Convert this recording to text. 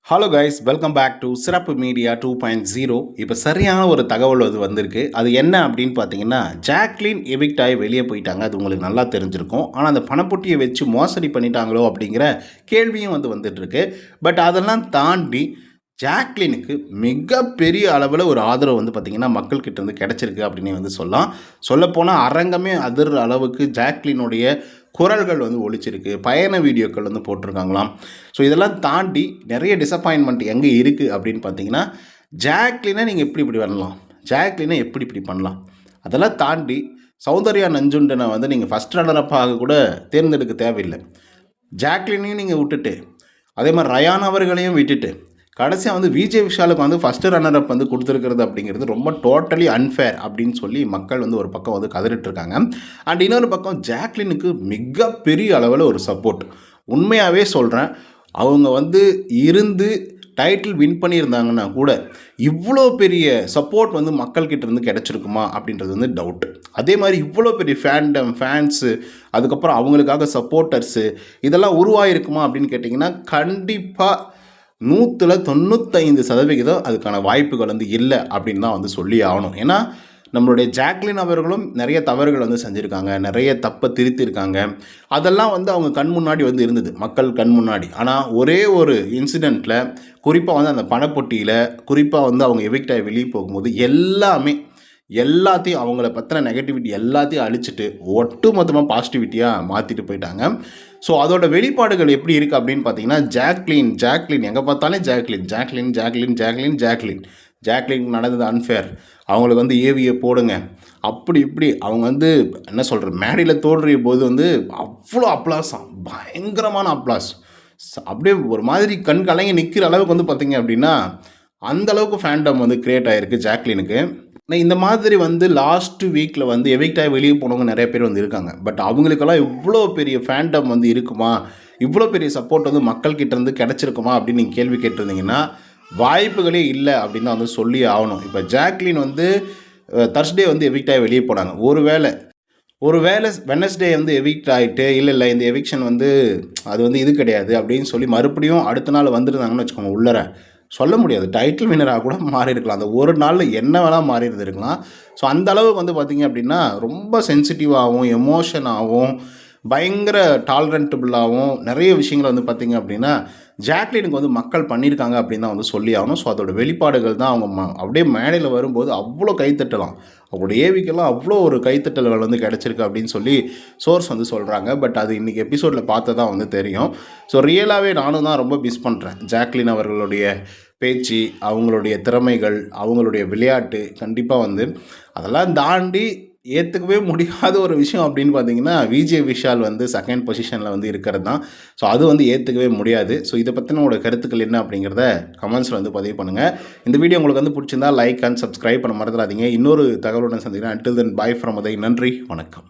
Hello guys, welcome back to சிறப்பு media 2.0. இப்போ சரியான ஒரு தகவல் வந்திருக்கு. அது என்ன அப்படின்னு பார்த்தீங்கன்னா, ஜாக்லின் எவிக்ட் ஆகி வெளியே போயிட்டாங்க. அது உங்களுக்கு நல்லா தெரிஞ்சிருக்கும். ஆனால் அந்த பணப்பொட்டியை வச்சு மோசடி பண்ணிட்டாங்களோ அப்படிங்கிற கேள்வியும் வந்துட்டுருக்கு. பட் அதெல்லாம் தாண்டி ஜாக்லினுக்கு மிகப்பெரிய அளவில் ஒரு ஆதரவு பார்த்திங்கன்னா மக்கள்கிட்ட கிடச்சிருக்கு அப்படின்னு சொல்லலாம். சொல்லப்போனால் அரங்கமே அதிர்ற அளவுக்கு ஜாக்லினுடைய குரல்கள் ஒழிச்சிருக்கு. பயண வீடியோக்கள் போட்டிருக்காங்களாம். ஸோ இதெல்லாம் தாண்டி நிறைய டிசப்பாயின்மெண்ட் எங்கே இருக்குது அப்படின்னு பார்த்தீங்கன்னா, ஜாக்லினை நீங்கள் இப்படி பண்ணலாம், ஜாக்லினை இப்படி பண்ணலாம், அதெல்லாம் தாண்டி சௌந்தர்யா நஞ்சுண்டனை நீங்கள் ஃபஸ்ட் ரன்னரப்பாக கூட தேர்ந்தெடுக்க தேவையில்லை. ஜாக்லினையும் நீங்கள் விட்டுட்டு, அதே மாதிரி ரயான் அவர்களையும் விட்டுட்டு, கடைசியாக விஜய் விஷாலுக்கு ஃபஸ்ட்டு ரன்னரப் கொடுத்துருக்கிறது அப்படிங்கிறது ரொம்ப டோட்டலி அன்ஃபேர் அப்படின்னு சொல்லி மக்கள் ஒரு பக்கம் கதறிட்டுருக்காங்க. அண்ட் இன்னொரு பக்கம் ஜாக்லினுக்கு மிகப்பெரிய அளவில் ஒரு சப்போர்ட். உண்மையாகவே சொல்கிறேன், அவங்க இருந்து டைட்டில் வின் பண்ணியிருந்தாங்கன்னா கூட இவ்வளோ பெரிய சப்போர்ட் மக்கள்கிட்ட இருந்து கிடச்சிருக்குமா அப்படின்றது டவுட். அதே மாதிரி இவ்வளோ பெரிய ஃபேன்ஸு, அதுக்கப்புறம் அவங்களுக்காக சப்போர்ட்டர்ஸு இதெல்லாம் உருவாயிருக்குமா அப்படின்னு கேட்டிங்கன்னா, கண்டிப்பாக 195% அதுக்கான வாய்ப்புகள் இல்லை அப்படின்னு தான் சொல்லி ஆகணும். ஏன்னா நம்மளுடைய ஜாக்லின் அவர்களும் நிறைய தவறுகள் செஞ்சுருக்காங்க, நிறைய தப்பை திருத்திருக்காங்க. அதெல்லாம் அவங்க கண் முன்னாடி இருந்தது, மக்கள் கண் முன்னாடி. ஆனால் ஒரே ஒரு இன்சிடெண்ட்டில், குறிப்பாக அந்த பணப்பொட்டியில், குறிப்பாக அவங்க எவிக்ட் ஆகி வெளியே போகும்போது எல்லாத்தையும் அவங்கள பற்றின நெகட்டிவிட்டி எல்லாத்தையும் அழிச்சிட்டு ஒட்டு மொத்தமாக பாசிட்டிவிட்டியாக மாற்றிட்டு போயிட்டாங்க. ஸோ அதோட வெளிப்பாடுகள் எப்படி இருக்குது அப்படின்னு பார்த்தீங்கன்னா, ஜாக்லின் எங்கே பார்த்தாலும் ஜாக்லின் நடந்தது அன்ஃபேர், அவங்களுக்கு ஏவியை போடுங்க, அப்படி இப்படி அவங்க என்ன சொல்கிற மேடையில் தோன்றிய போது அவ்வளோ அப்ளாஸாம், பயங்கரமான அப்ளாஸ். அப்படியே ஒரு மாதிரி கண் கலங்கி நிற்கிற அளவுக்கு பார்த்தீங்க அப்படின்னா, அந்தளவுக்கு ஃபேண்டம் க்ரியேட் ஆகிருக்கு ஜாக்லினுக்கு. இந்த மாதிரி லாஸ்ட்டு வீக்கில் எவிக்ட் ஆகி வெளியே போனவங்க நிறைய பேர் இருக்காங்க. பட் அவங்களுக்கெல்லாம் இவ்வளோ பெரிய ஃபேண்டம் இருக்குமா, இவ்வளோ பெரிய சப்போர்ட் மக்கள்கிட்ட இருந்து கிடச்சிருக்குமா அப்படின்னு நீங்கள் கேள்வி கேட்டிருந்தீங்கன்னா, வாய்ப்புகளே இல்லை அப்படின்னு தான் சொல்லி ஆகணும். இப்போ ஜாக்லின் தர்ஸ்டே எவிக்ட் ஆகி வெளியே போனாங்க. ஒருவேளை வெனஸ்டே எவிக்ட் ஆகிட்டு இல்லை இந்த எவிக்ஷன் அது இது கிடையாது அப்படின்னு சொல்லி மறுபடியும் அடுத்த நாள் வந்துருந்தாங்கன்னு வச்சுக்கோங்க, உள்ளர சொல்ல முடியாது, டைட்டில் வின்னராக கூட மாறி இருக்கலாம். அந்த ஒரு நாளில் என்ன வேணால் மாறி இருந்திருக்கலாம். ஸோ அந்த அளவுக்கு பார்த்திங்க அப்படின்னா ரொம்ப சென்சிட்டிவாகவும் எமோஷனாகவும் பயங்கர டாலரண்டபுளாகவும் நிறைய விஷயங்கள் பார்த்திங்க அப்படின்னா ஜாக்லினுக்கு மக்கள் பண்ணியிருக்காங்க அப்படின்னு தான் சொல்லி ஆகணும். ஸோ அதோட வெளிப்பாடுகள் தான் அவங்க அப்படியே மேடையில் வரும்போது அவ்வளோ கைத்தட்டலாம், அவங்களோட ஏவிக்கெல்லாம் அவ்வளோ ஒரு கைத்தட்டல்கள் கிடச்சிருக்கு அப்படின்னு சொல்லி சோர்ஸ் சொல்கிறாங்க. பட் அது இன்றைக்கி எபிசோடில் பார்த்து தான் தெரியும். ஸோ ரியலாகவே நானும் தான் ரொம்ப மிஸ் பண்ணுறேன் ஜாக்லின் அவர்களுடைய பேச்சு, அவங்களுடைய திறமைகள், அவங்களுடைய விளையாட்டு. கண்டிப்பாக அதெல்லாம் தாண்டி ஏற்றுக்கவே முடியாத ஒரு விஷயம் அப்படின்னு பார்த்தீங்கன்னா, விஜய் விஷால் செகண்ட் பொசிஷனில் இருக்கிறது தான். ஸோ அது ஏற்றுக்கவே முடியாது. ஸோ இதை பற்றின உங்களோட கருத்துக்கள் என்ன அப்படிங்கிறத கமெண்ட்ஸில் பதிவு பண்ணுங்கள். இந்த வீடியோ உங்களுக்கு பிடிச்சிருந்தா லைக் அண்ட் சப்ஸ்கிரைப் பண்ண மறந்துடாதீங்க. இன்னொரு தகவலுடன் சந்திக்கிறேன். Until then by from Uday. நன்றி, வணக்கம்.